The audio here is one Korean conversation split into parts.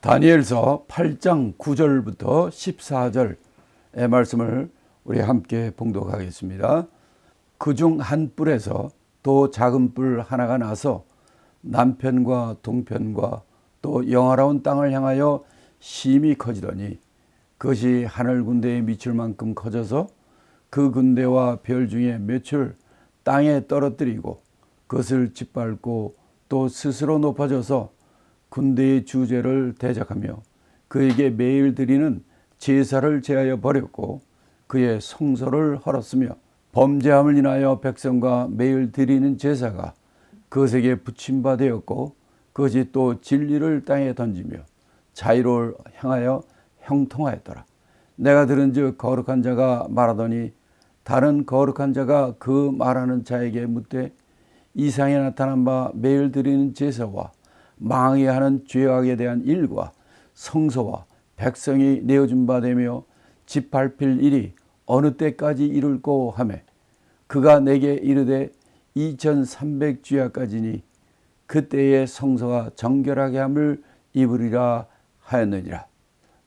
다니엘서 8장 9절부터 14절의 말씀을 우리 함께 봉독하겠습니다. 그중 한 뿔에서 또 작은 뿔 하나가 나서 남편과 동편과 또 영화로운 땅을 향하여 심히 커지더니 그것이 하늘 군대에 미칠 만큼 커져서 그 군대와 별 중에 몇을 땅에 떨어뜨리고 그것을 짓밟고 또 스스로 높아져서 군대의 주제를 대적하며 그에게 매일 드리는 제사를 제하여 버렸고 그의 성소를 헐었으며 범죄함을 인하여 백성과 매일 드리는 제사가 그것에게 붙임바 되었고 그것이 또 진리를 땅에 던지며 자유를 향하여 형통하였더라. 내가 들은즉 거룩한 자가 말하더니 다른 거룩한 자가 그 말하는 자에게 묻되 이상에 나타난 바 매일 드리는 제사와 망하게 하는 죄악에 대한 일과 성소와 백성이 내어준 바 되며 짓밟힐 일이 어느 때까지 이룰꼬 하매 그가 내게 이르되 2300주야까지니 그때의 성소가 정결하게 함을 입으리라 하였느니라.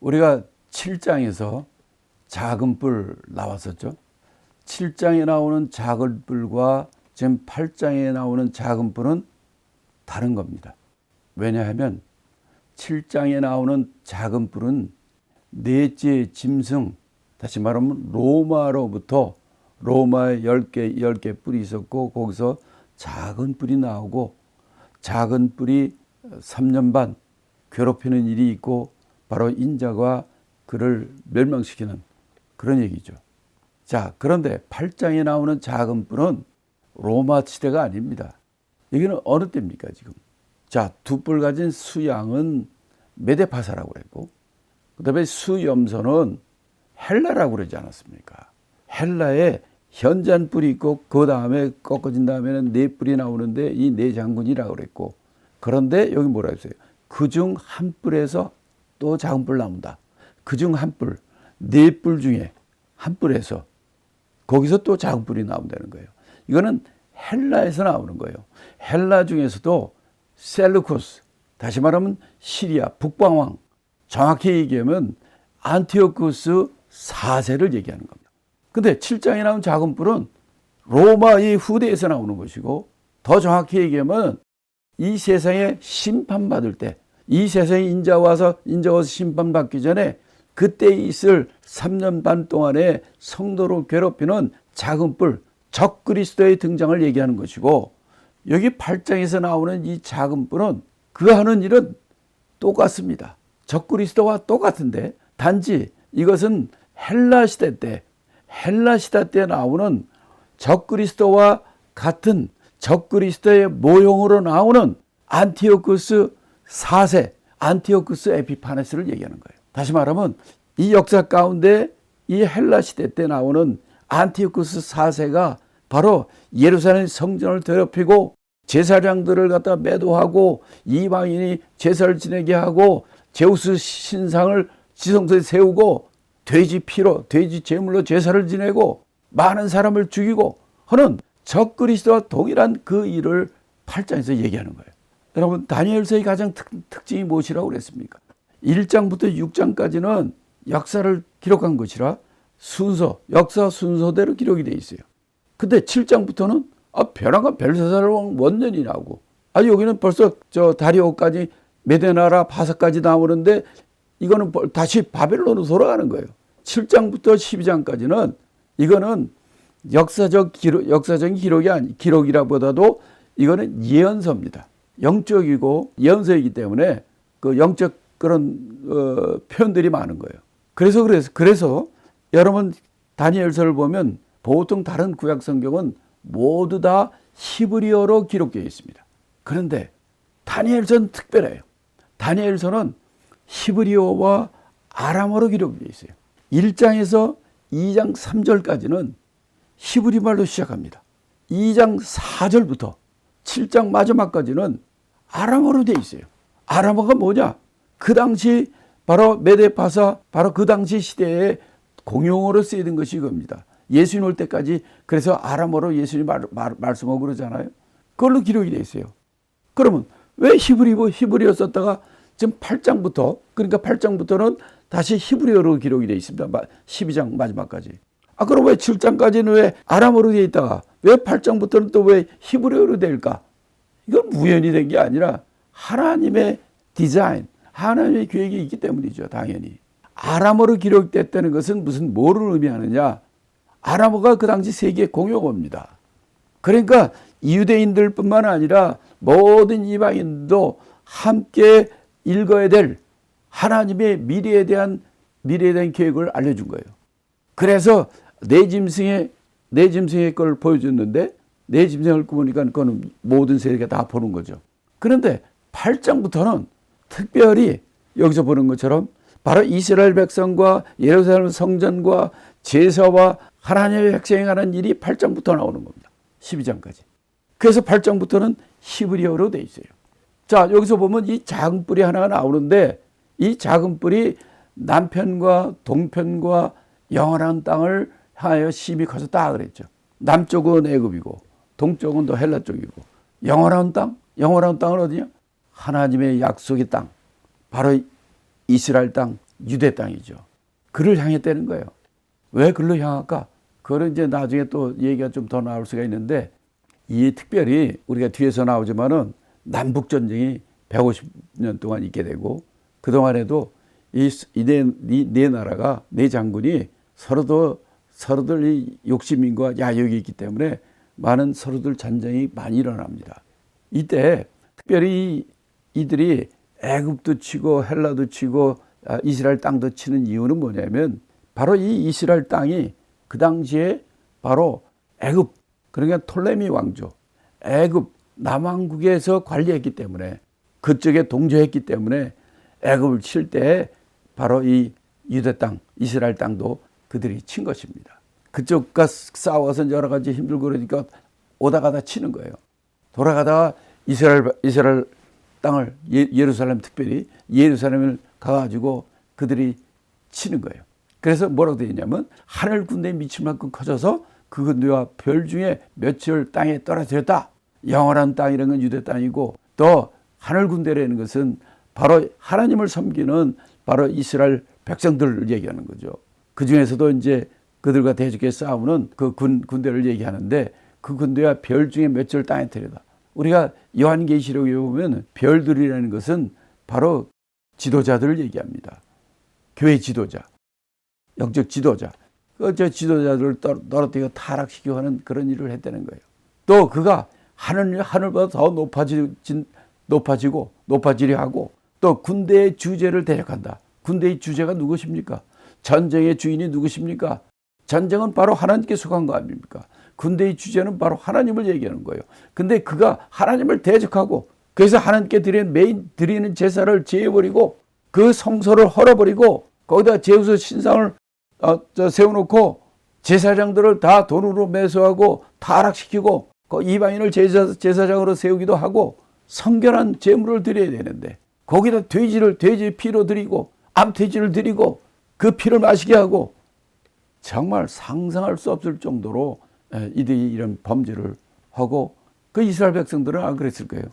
우리가 7장에서 작은 뿔 나왔었죠. 7장에 나오는 작은 뿔과 지금 8장에 나오는 작은 뿔은 다른 겁니다. 왜냐하면 7장에 나오는 작은 뿔은 넷째 짐승, 다시 말하면 로마로부터 로마에 10개 뿔이 있었고 거기서 작은 뿔이 나오고 작은 뿔이 3년 반 괴롭히는 일이 있고 바로 인자가 그를 멸망시키는 그런 얘기죠. 자, 그런데 8장에 나오는 작은 뿔은 로마 시대가 아닙니다. 여기는 어느 때입니까 지금? 자, 두 뿔 가진 수양은 메데파사라고 그랬고 그 다음에 수염소는 헬라라고 그러지 않았습니까? 헬라에 현잔 뿔이 있고 그 다음에 꺾어진 다음에는 네 뿔이 나오는데 이 네 장군이라고 그랬고 그런데 여기 뭐라 했어요? 그중 한 뿔에서 또 작은 뿔 나온다. 그중 한 뿔, 네 뿔 중에 한 뿔에서 거기서 또 작은 뿔이 나온다는 거예요. 이거는 헬라에서 나오는 거예요. 헬라 중에서도 셀루쿠스, 다시 말하면 시리아 북방왕, 정확히 얘기하면 안티오쿠스 4세를 얘기하는 겁니다. 근데 7장에 나온 작은 뿔은 로마의 후대에서 나오는 것이고 더 정확히 얘기하면 이 세상에 심판받을 때 이 세상에 인자와서 심판받기 전에 그때 있을 3년 반 동안에 성도를 괴롭히는 작은 뿔, 적그리스도의 등장을 얘기하는 것이고 여기 8장에서 나오는 이 작은 뿔은 그 하는 일은 똑같습니다. 적그리스도와 똑같은데 단지 이것은 헬라 시대 때 나오는 적그리스도와 같은 적그리스도의 모형으로 나오는 안티오쿠스 4세, 안티오쿠스 에피파네스를 얘기하는 거예요. 다시 말하면 이 역사 가운데 이 헬라 시대 때 나오는 안티오쿠스 4세가 바로 예루살렘 성전을 더럽히고 제사장들을 갖다 매도하고 이방인이 제사를 지내게 하고 제우스 신상을 지성소에 세우고 돼지 피로 돼지 제물로 제사를 지내고 많은 사람을 죽이고 하는 적그리스도와 동일한 그 일을 8장에서 얘기하는 거예요. 여러분 다니엘서의 가장 특징이 무엇이라고 그랬습니까? 1장부터 6장까지는 역사를 기록한 것이라 역사 순서대로 기록이 돼 있어요. 근데 7장부터는 벼랑과 벨사살 왕 원년이 나오고 여기는 벌써 다리오까지 메데나라 바사까지 나오는데 이거는 다시 바벨론으로 돌아가는 거예요. 7장부터 12장까지는 이거는 역사적인 기록이라보다도 이거는 예언서입니다. 영적이고 예언서이기 때문에 그 영적 그런 표현들이 많은 거예요. 그래서 여러분 다니엘서를 보면 보통 다른 구약 성경은 모두 다 히브리어로 기록되어 있습니다. 그런데 다니엘서는 특별해요. 다니엘서는 히브리어와 아람어로 기록되어 있어요. 1장에서 2장 3절까지는 히브리 말로 시작합니다. 2장 4절부터 7장 마지막까지는 아람어로 되어 있어요. 아람어가 뭐냐? 그 당시 바로 메데파사, 바로 그 당시 시대에 공용어로 쓰이던 것이 이겁니다. 예수님 올 때까지 그래서 아람어로 예수님 말씀하고 그러잖아요. 그걸로 기록이 되어 있어요. 그러면 왜 히브리어 썼다가 지금 8장부터, 그러니까 8장부터는 다시 히브리어로 기록이 되어 있습니다. 12장 마지막까지. 그럼 왜 7장까지는 왜 아람어로 되어 있다가 왜 8장부터는 또 왜 히브리어로 될까? 이건 우연히 된 게 아니라 하나님의 디자인, 하나님의 계획이 있기 때문이죠. 당연히. 아람어로 기록됐다는 것은 뭐를 의미하느냐? 아람어가 그 당시 세계 공용어입니다. 그러니까 유대인들뿐만 아니라 모든 이방인도 함께 읽어야 될 하나님의 미래에 대한 계획을 알려준 거예요. 그래서 내 짐승의 걸 보여줬는데 내 짐승을 보니까 그거는 모든 세계가 다 보는 거죠. 그런데 8장부터는 특별히 여기서 보는 것처럼 바로 이스라엘 백성과 예루살렘 성전과 제사와 하나님의 백성이 하는 일이 8장부터 나오는 겁니다. 12장까지. 그래서 8장부터는 히브리어로 돼 있어요. 자, 여기서 보면 이 작은 뿔이 하나가 나오는데 이 작은 뿔이 남편과 동편과 영원한 땅을 향하여 심히 커졌다 그랬죠. 남쪽은 애굽이고 동쪽은 또 헬라 쪽이고 영원한 땅은 어디냐? 하나님의 약속의 땅, 바로 이스라엘 땅, 유대 땅이죠. 그를 향했다는 거예요. 왜 그를 향할까? 그건 이제 나중에 또 얘기가 좀 더 나올 수가 있는데, 이 특별히 우리가 뒤에서 나오지만은 남북 전쟁이 150년 동안 있게 되고, 그 동안에도 네 나라가, 네 장군이 서로들 이 욕심과 야욕이 있기 때문에 많은 서로들 전쟁이 많이 일어납니다. 이때 특별히 이들이 애굽도 치고 헬라도 치고 이스라엘 땅도 치는 이유는 뭐냐면, 바로 이 이스라엘 땅이 그 당시에 바로 애굽, 그러니까 톨레미 왕조, 애굽 남왕국에서 관리했기 때문에, 그쪽에 동조했기 때문에 애굽을 칠 때 바로 이 유대 땅, 이스라엘 땅도 그들이 친 것입니다. 그쪽과 싸워서 여러 가지 힘들고 그러니까 오다가다 치는 거예요. 돌아가다가 이스라엘 땅을, 예루살렘, 특별히 예루살렘을 가가지고 그들이 치는 거예요. 그래서 뭐라고 되어 있냐면, 하늘 군대에 미칠 만큼 커져서 그 군대와 별 중에 몇을 땅에 떨어뜨렸다. 영원한 땅이라는 건 유대 땅이고, 또 하늘 군대라는 것은 바로 하나님을 섬기는 바로 이스라엘 백성들을 얘기하는 거죠. 그 중에서도 이제 그들과 대적해 싸우는 그 군대를 얘기하는데, 그 군대와 별 중에 몇을 땅에 들여다. 우리가 요한계시록에 보면 별들이라는 것은 바로 지도자들을 얘기합니다. 교회 지도자, 영적 지도자. 저 지도자들을 떨어뜨리고 타락시키고 하는 그런 일을 했다는 거예요. 또 그가 하늘보다 더 높아지려 하고, 또 군대의 주제를 대적한다. 군대의 주제가 누구십니까? 전쟁의 주인이 누구십니까? 전쟁은 바로 하나님께 속한 거 아닙니까? 군대의 주제는 바로 하나님을 얘기하는 거예요. 근데 그가 하나님을 대적하고, 그래서 하나님께 드리는 제사를 제해버리고, 그 성소를 헐어버리고, 거기다 제우스 신상을 세워놓고 제사장들을 다 돈으로 매수하고 타락시키고, 그 이방인을 제사장으로 세우기도 하고, 성결한 제물을 드려야 되는데 거기다 돼지 피로 드리고 암돼지를 드리고 그 피를 마시게 하고, 정말 상상할 수 없을 정도로 이들이 이런 범죄를 하고, 그 이스라엘 백성들은 안 그랬을 거예요.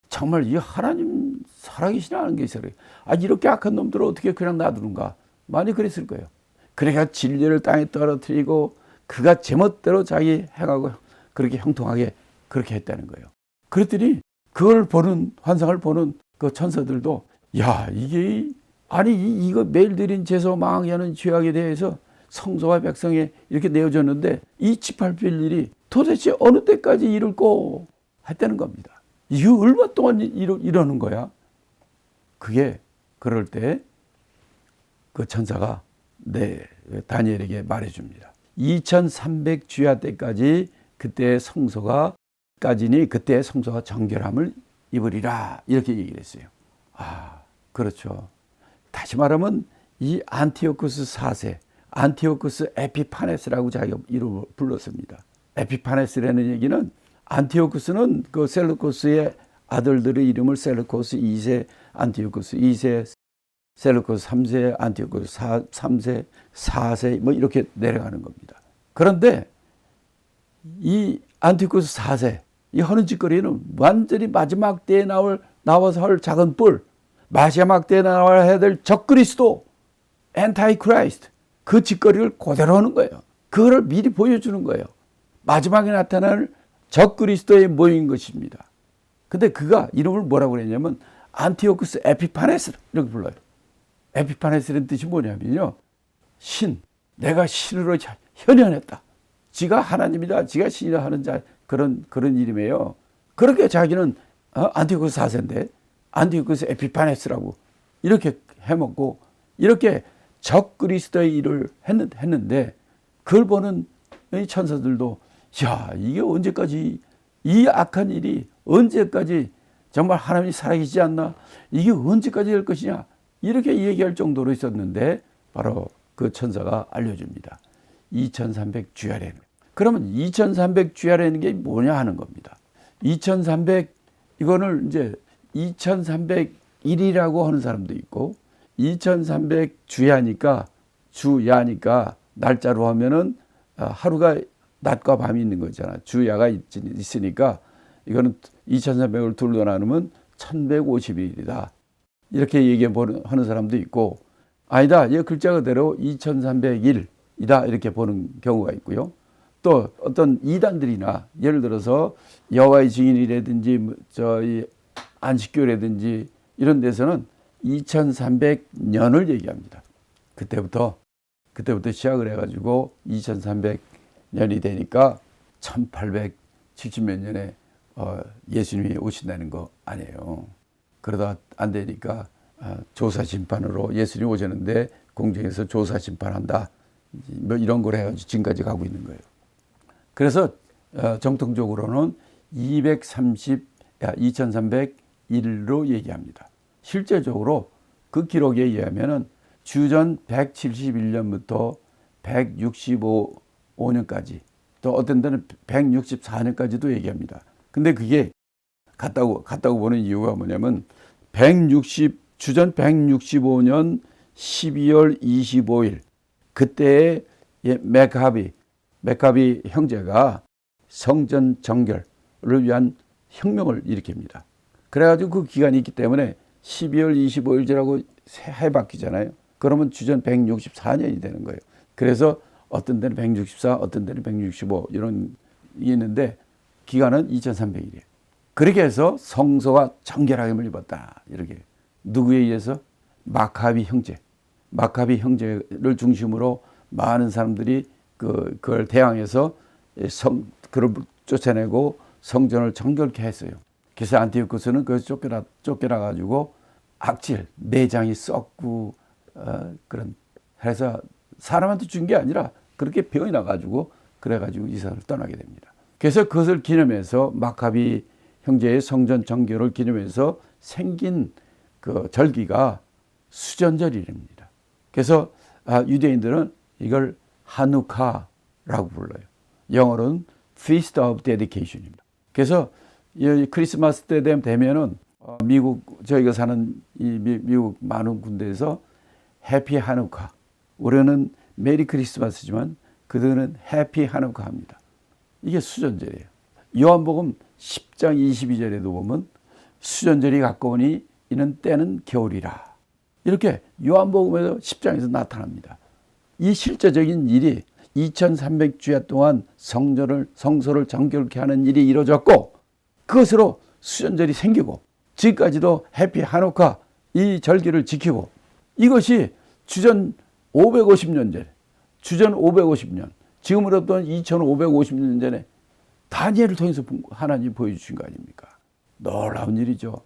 정말 이 하나님 살아계시나는 게 있어요. 이렇게 악한 놈들을 어떻게 그냥 놔두는가, 많이 그랬을 거예요. 그러니까 진리를 땅에 떨어뜨리고 그가 제멋대로 자기 행하고 그렇게 형통하게 그렇게 했다는 거예요. 그랬더니 그걸 보는, 환상을 보는 그 천사들도, 야, 이거 매일 드린 제사 망하게 하는 죄악에 대해서 성소와 백성에 이렇게 내어졌는데 이 짓밟힐 일이 도대체 어느 때까지 이룰고 했다는 겁니다. 이게 얼마 동안 이러는 거야? 그게 그럴 때 그 천사가 다니엘에게 말해줍니다. 2300 주야 때까지 그때 성소가 정결함을 입으리라, 이렇게 얘기를 했어요. 그렇죠. 다시 말하면 이 안티오쿠스 4세, 안티오쿠스 에피파네스라고 자기가 이름을 불렀습니다. 에피파네스라는 얘기는, 안티오쿠스는 그 셀루코스의 아들들의 이름을 셀루코스 2세, 안티오쿠스 2세, 셀루코스 3세, 안티오쿠스 3세, 4세 뭐 이렇게 내려가는 겁니다. 그런데 이 안티오쿠스 4세, 이 하는 짓거리는 완전히 마지막 때에 나와서 할 작은 뿔, 마지막 때에 나와야 될 적그리스도, 엔타이 크라이스트, 그 짓거리를 그대로 하는 거예요. 그거를 미리 보여주는 거예요. 마지막에 나타날 적그리스도의 모임인 것입니다. 근데 그가 이름을 뭐라고 그랬냐면 안티오쿠스 에피파네스 이렇게 불러요. 에피파네스라는 뜻이 뭐냐면요, 신, 내가 신으로 현현했다. 지가 하나님이다, 지가 신이다 하는 자, 그런 이름이에요. 그렇게 자기는 안티오쿠스 4세인데 안티오쿠스 에피파네스라고 이렇게 해먹고 이렇게 적그리스도의 일을 했는데, 그걸 보는 이 천사들도 야, 이게 언제까지, 이 악한 일이 언제까지, 정말 하나님이 살아계시지 않나, 이게 언제까지 될 것이냐, 이렇게 얘기할 정도로 있었는데 바로 그 천사가 알려줍니다. 2300주야라는. 그러면 2300주야라는 게 뭐냐 하는 겁니다. 2300, 이거를 이제 2301이라고 하는 사람도 있고 2300주야니까 날짜로 하면은 하루가 낮과 밤이 있는 거잖아. 주야가 있으니까 이거는 2300을 둘러 나누면 1150일이다. 이렇게 얘기하는 사람도 있고, 아니다, 이 글자 그대로 2301이다 이렇게 보는 경우가 있고요. 또 어떤 이단들이나 예를 들어서 여호와의 증인이라든지 저희 안식교라든지 이런 데서는 2300년을 얘기합니다. 그때부터 시작을 해가지고 2300년이 되니까 1870몇 년에 예수님이 오신다는 거 아니에요. 그러다 안 되니까 조사 심판으로 예수님이 오셨는데 공중에서 조사 심판한다, 뭐 이런 걸 해가지고 지금까지 가고 있는 거예요. 그래서 정통적으로는 2301로 얘기합니다. 실제적으로 그 기록에 의하면은 주전 171년부터 165년까지, 또 어떤 데는 164년까지도 얘기합니다. 근데 그게 같다고 보는 이유가 뭐냐면 주전 165년 12월 25일 그때에 메카비 형제가 성전 정결을 위한 혁명을 일으킵니다. 그래가지고 그 기간이 있기 때문에 12월 25일이라고 해 바뀌잖아요. 그러면 주전 164년이 되는 거예요. 그래서 어떤 데는 164, 어떤 데는 165 이런 게 있는데 기간은 2300일이에요. 그렇게 해서 성소가 정결하게 입었다. 이렇게. 누구에 의해서? 마카비 형제를 중심으로 많은 사람들이 그걸 대항해서 그를 쫓아내고 성전을 정결케 했어요. 그래서 안티오쿠스는 그래서 쫓겨나 가지고 악질, 내장이 썩고 그런 해서 사람한테 준 게 아니라 그렇게 병이 나가지고 그래가지고 이사를 떠나게 됩니다. 그래서 그것을 기념해서 마카비 형제의 성전 정결을 기념해서 생긴 그 절기가 수전절이랍니다. 그래서 유대인들은 이걸 하누카라고 불러요. 영어로는 Feast of Dedication입니다. 그래서 크리스마스 때 되면은 미국, 저희가 사는 이 미국 많은 군데에서 해피 하누카, 우리는 메리 크리스마스지만 그들은 해피 하누카 합니다. 이게 수전절이에요. 요한복음 10장 22절에도 보면 수전절이 가까우니 이는 때는 겨울이라. 이렇게 요한복음에서 10장에서 나타납니다. 이 실제적인 일이 2300주야 동안 성소를 정결케 하는 일이 이루어졌고, 그것으로 수전절이 생기고, 지금까지도 해피 하누카 이 절기를 지키고, 이것이 주전 550년 전에, 주전 550년, 지금으로부터 2550년 전에 다니엘을 통해서 하나님이 보여주신 거 아닙니까? 놀라운 일이죠.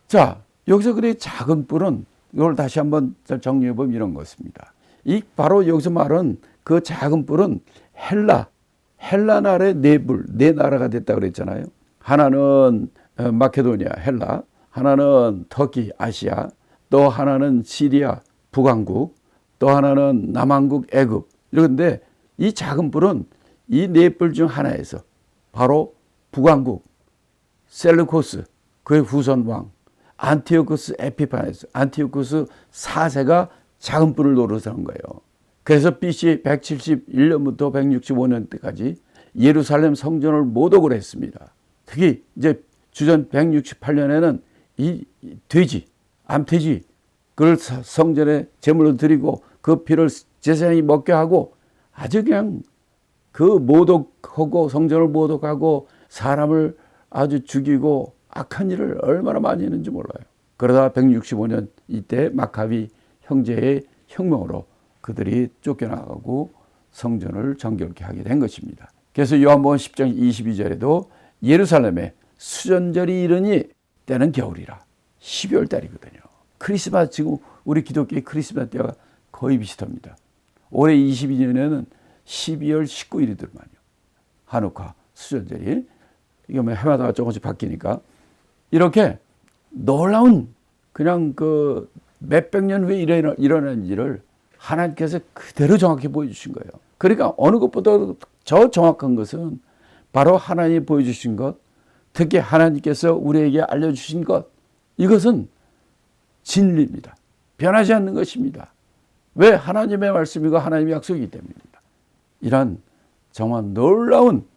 자, 여기서 그래 작은 뿔은, 이걸 다시 한번 정리해보면 이런 것입니다. 바로 여기서 말은 그 작은 뿔은 헬라 나라의 네 나라가 됐다고 그랬잖아요. 하나는 마케도니아, 헬라, 하나는 터키, 아시아, 또 하나는 시리아, 북왕국, 또 하나는 남왕국, 애굽. 이런데 이 작은 뿔은 이 네 뿔 중 하나에서 바로 북왕국, 셀루코스, 그의 후손 왕, 안티오쿠스 에피파네스, 안티오쿠스 4세가 작은 뿔을 노릇을 한 거예요. 그래서 BC 171년부터 165년 때까지 예루살렘 성전을 모독을 했습니다. 특히 이제 주전 168년에는 이 암돼지 그걸 성전에 제물로 드리고 그 피를 제사장이 먹게 하고 아주 그냥 그 모독하고 성전을 모독하고 사람을 아주 죽이고 악한 일을 얼마나 많이 했는지 몰라요. 그러다 165년 이때 마카비 형제의 혁명으로 그들이 쫓겨나가고 성전을 정결케 하게 된 것입니다. 그래서 요한복음 10장 22절에도 예루살렘에 수전절이 이르니 때는 겨울이라. 12월 달이거든요. 크리스마스, 지금 우리 기독교의 크리스마스 때가 거의 비슷합니다. 올해 22년에는 12월 19일이더만요. 한우카 수전절이. 이게 뭐 해마다 조금씩 바뀌니까. 이렇게 놀라운 그냥 그 몇백 년 후에 일어난 일을 하나님께서 그대로 정확히 보여주신 거예요. 그러니까 어느 것보다 저 정확한 것은 바로 하나님이 보여주신 것, 특히 하나님께서 우리에게 알려주신 것, 이것은 진리입니다. 변하지 않는 것입니다. 왜? 하나님의 말씀이고 하나님의 약속이기 때문입니다. 이런 정말 놀라운,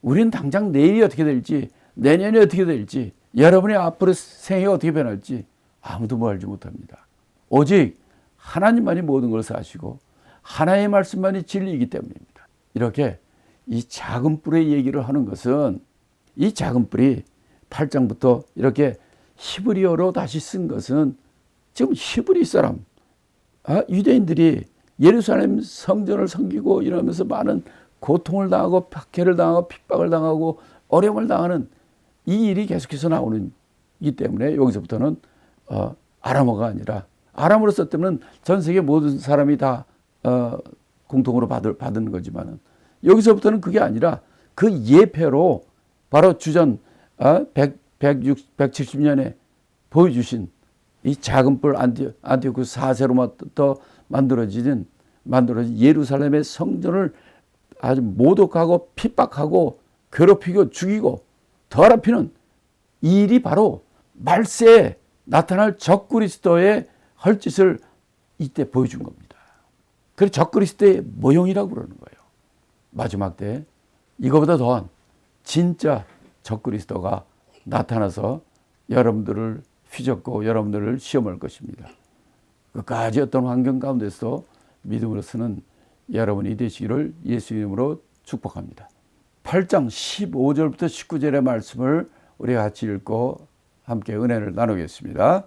우리는 당장 내일이 어떻게 될지, 내년이 어떻게 될지, 여러분의 앞으로 생애가 어떻게 변할지 아무도 뭐 알지 못합니다. 오직 하나님만이 모든 것을 아시고 하나님의 말씀만이 진리이기 때문입니다. 이렇게 이 작은 뿔의 얘기를 하는 것은, 이 작은 뿔이 8장부터 이렇게 히브리어로 다시 쓴 것은 지금 히브리 사람, 유대인들이 예루살렘 성전을 섬기고 이러면서 많은 고통을 당하고 박해를 당하고 핍박을 당하고 어려움을 당하는 이 일이 계속해서 나오는 이기 때문에 여기서부터는 아람어가 아니라, 아람어로 썼다면 전 세계 모든 사람이 다 공통으로 받은 거지만은 여기서부터는 그게 아니라 그 예표로 바로 주전 170년에 보여주신 이 작은 뿔 안티오쿠 4세로부터 만들어진 예루살렘의 성전을 아주 모독하고 핍박하고 괴롭히고 죽이고 더럽히는 이 일이 바로 말세에 나타날 적그리스도의 헐짓을 이때 보여준 겁니다. 그래서 적그리스도의 모형이라고 그러는 거예요. 마지막 때 이거보다 더한 진짜 적그리스도가 나타나서 여러분들을 휘젓고 여러분들을 시험할 것입니다. 끝까지 어떤 환경 가운데서 믿음으로 쓰는 여러분이 되시기를 예수 이름으로 축복합니다. 8장 15절부터 19절의 말씀을 우리 같이 읽고 함께 은혜를 나누겠습니다.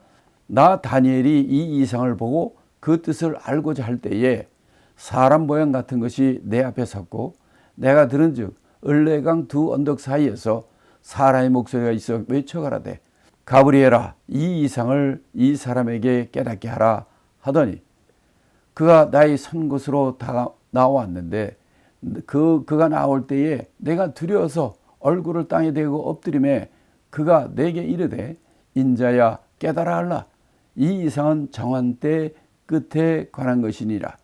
나 다니엘이 이 이상을 보고 그 뜻을 알고자 할 때에 사람 모양 같은 것이 내 앞에 섰고 내가 들은즉 을레강 두 언덕 사이에서 사람의 목소리가 있어 외쳐가라되 가브리엘아 이 이상을 이 사람에게 깨닫게 하라 하더니 그가 나의 선 곳으로 나왔는데 그가 나올 때에 내가 두려워서 얼굴을 땅에 대고 엎드리매 그가 내게 이르되 인자야 깨달아 알라 이 이상은 정한 때 끝에 관한 것이니라.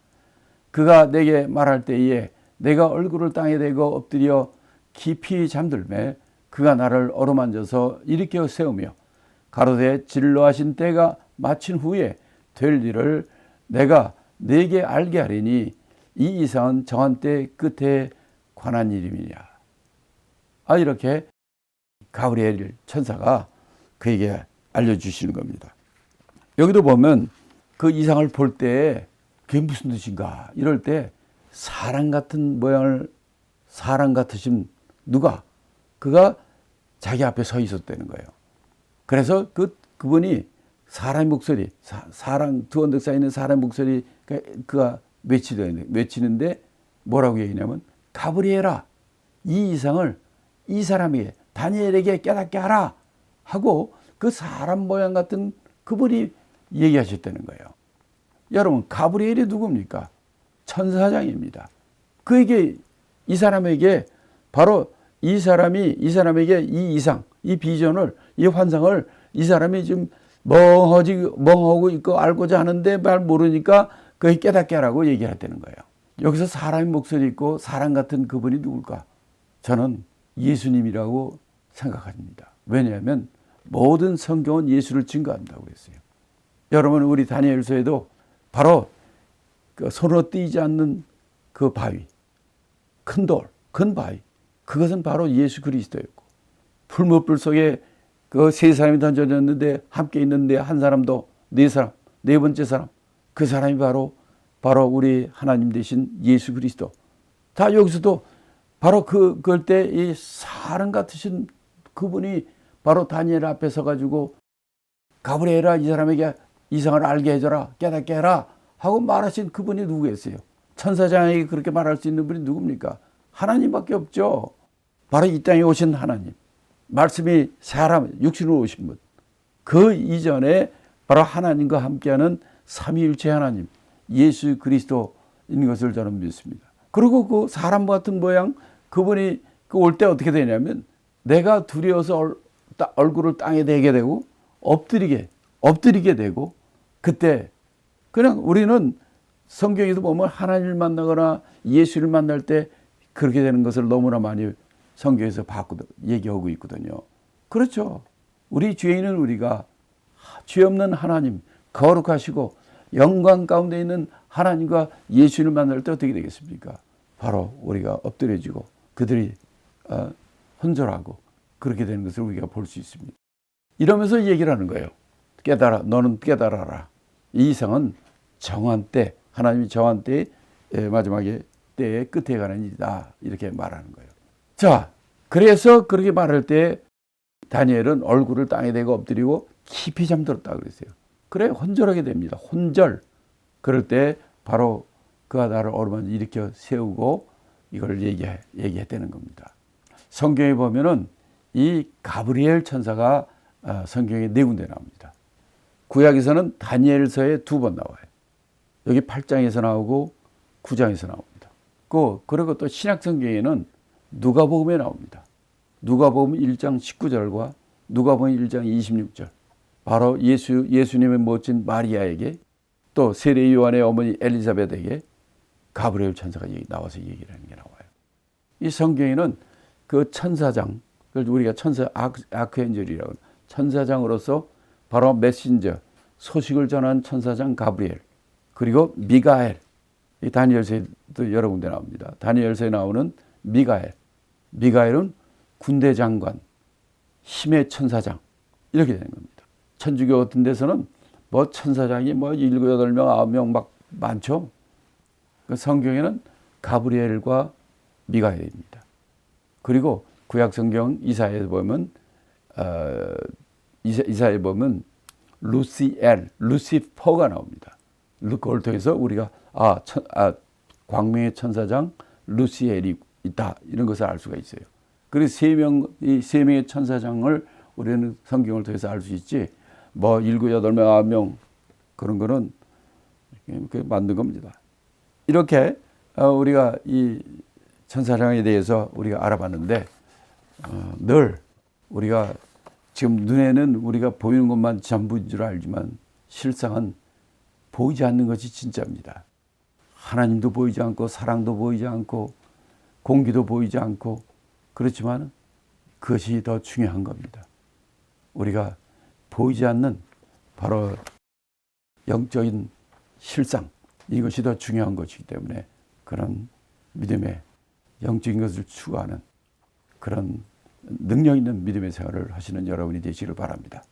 그가 내게 말할 때에 내가 얼굴을 땅에 대고 엎드려 깊이 잠들매 그가 나를 어루만져서 일으켜 세우며 가로되 진로하신 때가 마친 후에 될 일을 내가 네게 알게 하리니 이 이상은 정한 때 끝에 관한 일임이냐. 이렇게 가브리엘 천사가 그에게 알려주시는 겁니다. 여기도 보면 그 이상을 볼 때 그게 무슨 뜻인가 이럴 때 사람 같은 모양을 사람 같으신 누가 그가 자기 앞에 서 있었다는 거예요. 그래서 그분이 사람의 목소리, 사람 두 언덕 사이에 있는 사람의 목소리 그가 외치는데 뭐라고 얘기냐면 가브리엘아 이 이상을 이 사람에게 다니엘에게 깨닫게 하라 하고 그 사람 모양 같은 그분이 얘기하셨다는 거예요. 여러분 가브리엘이 누굽니까? 천사장입니다. 그에게 이 사람에게 바로 이 사람에게 이 이상, 이 비전을, 이 환상을 이 사람이 지금 멍하고 있고 알고자 하는데 말 모르니까 그에게 깨닫게 하라고 얘기했다는 거예요. 여기서 사람의 목소리 있고 사람 같은 그분이 누굴까? 저는 예수님이라고 생각합니다. 왜냐하면 모든 성경은 예수를 증거한다고 그랬어요. 여러분 우리 다니엘서에도 바로 그 손으로 띄지 않는 그 바위, 큰 돌, 큰 바위, 그것은 바로 예수 그리스도였고 풀무불 속에 그 세 사람이 던져졌는데 함께 있는데 한 사람도 네 사람, 네 번째 사람. 그 사람이 바로 우리 하나님 되신 예수 그리스도. 다 여기서도 바로 그럴 때 이 사람 같으신 그분이 바로 다니엘 앞에 서가지고 가브리엘아, 이 사람에게 이상을 알게 해줘라, 깨닫게 해라 하고 말하신 그분이 누구겠어요? 천사장에게 그렇게 말할 수 있는 분이 누굽니까? 하나님밖에 없죠. 바로 이 땅에 오신 하나님. 말씀이 사람, 육신으로 오신 분. 그 이전에 바로 하나님과 함께하는 삼위일체 하나님, 예수 그리스도인 것을 저는 믿습니다. 그리고 그 사람 같은 모양 그분이 올 때 어떻게 되냐면 내가 두려워서 얼굴을 땅에 대게 되고 엎드리게 되고 그때 그냥 우리는 성경에서 보면 하나님을 만나거나 예수를 만날 때 그렇게 되는 것을 너무나 많이 성경에서 얘기하고 있거든요. 그렇죠. 우리 죄인은 우리가 죄 없는 하나님, 거룩하시고 영광 가운데 있는 하나님과 예수를 만날 때 어떻게 되겠습니까? 바로 우리가 엎드려지고 그들이 헌절하고 그렇게 되는 것을 우리가 볼 수 있습니다. 이러면서 얘기를 하는 거예요. 깨달아, 너는 깨달아라. 이 이상은 정한 때, 하나님이 정한 때의 마지막에 때의 끝에 가는 일이다. 이렇게 말하는 거예요. 자, 그래서 그렇게 말할 때 다니엘은 얼굴을 땅에 대고 엎드리고 깊이 잠들었다 그랬어요. 그래, 혼절하게 됩니다. 혼절. 그럴 때 바로 그가 나를 어루만져 일으켜 세우고 이걸 얘기했다는 겁니다. 성경에 보면은 이 가브리엘 천사가 성경에 4군데 나옵니다. 구약에서는 다니엘서에 2번 나와요. 여기 8장에서 나오고 9장에서 나옵니다. 그리고 또 신약 성경에는 누가복음에 나옵니다. 누가복음 1장 19절과 누가복음 1장 26절. 바로 예수님의 모친 마리아에게 또 세례 요한의 어머니 엘리사벳에게 가브리엘 천사가 나와서 얘기를 하는 게 나와요. 이 성경에는 그 천사장, 그걸 우리가 아크엔젤이라고 하는 천사장으로서 바로 메신저, 소식을 전한 천사장 가브리엘, 그리고 미가엘, 이 다니엘서에도 여러 군데 나옵니다. 다니엘서에 나오는 미가엘은 군대 장관, 힘의 천사장 이렇게 되는 겁니다. 천주교 같은 데서는 뭐 천사장이 7, 8명, 9명 막 많죠. 그 성경에는 가브리엘과 미가엘입니다. 그리고 구약 성경 이사야에 보면 루시퍼가 나옵니다. 그걸 통해서 우리가 광명의 천사장 루시엘이 있다 이런 것을 알 수가 있어요. 그래서 이 3명의 천사장을 우리는 성경을 통해서 알 수 있지. 7, 8명, 9명 그런 거는 만든 겁니다. 이렇게 우리가 이 천사장에 대해서 우리가 알아봤는데 늘 우리가 지금 눈에는 우리가 보이는 것만 전부인 줄 알지만 실상은 보이지 않는 것이 진짜입니다. 하나님도 보이지 않고 사랑도 보이지 않고 공기도 보이지 않고 그렇지만 그것이 더 중요한 겁니다. 우리가 보이지 않는 바로 영적인 실상 이것이 더 중요한 것이기 때문에 그런 믿음의 영적인 것을 추구하는 그런 능력 있는 믿음의 생활을 하시는 여러분이 되시기를 바랍니다.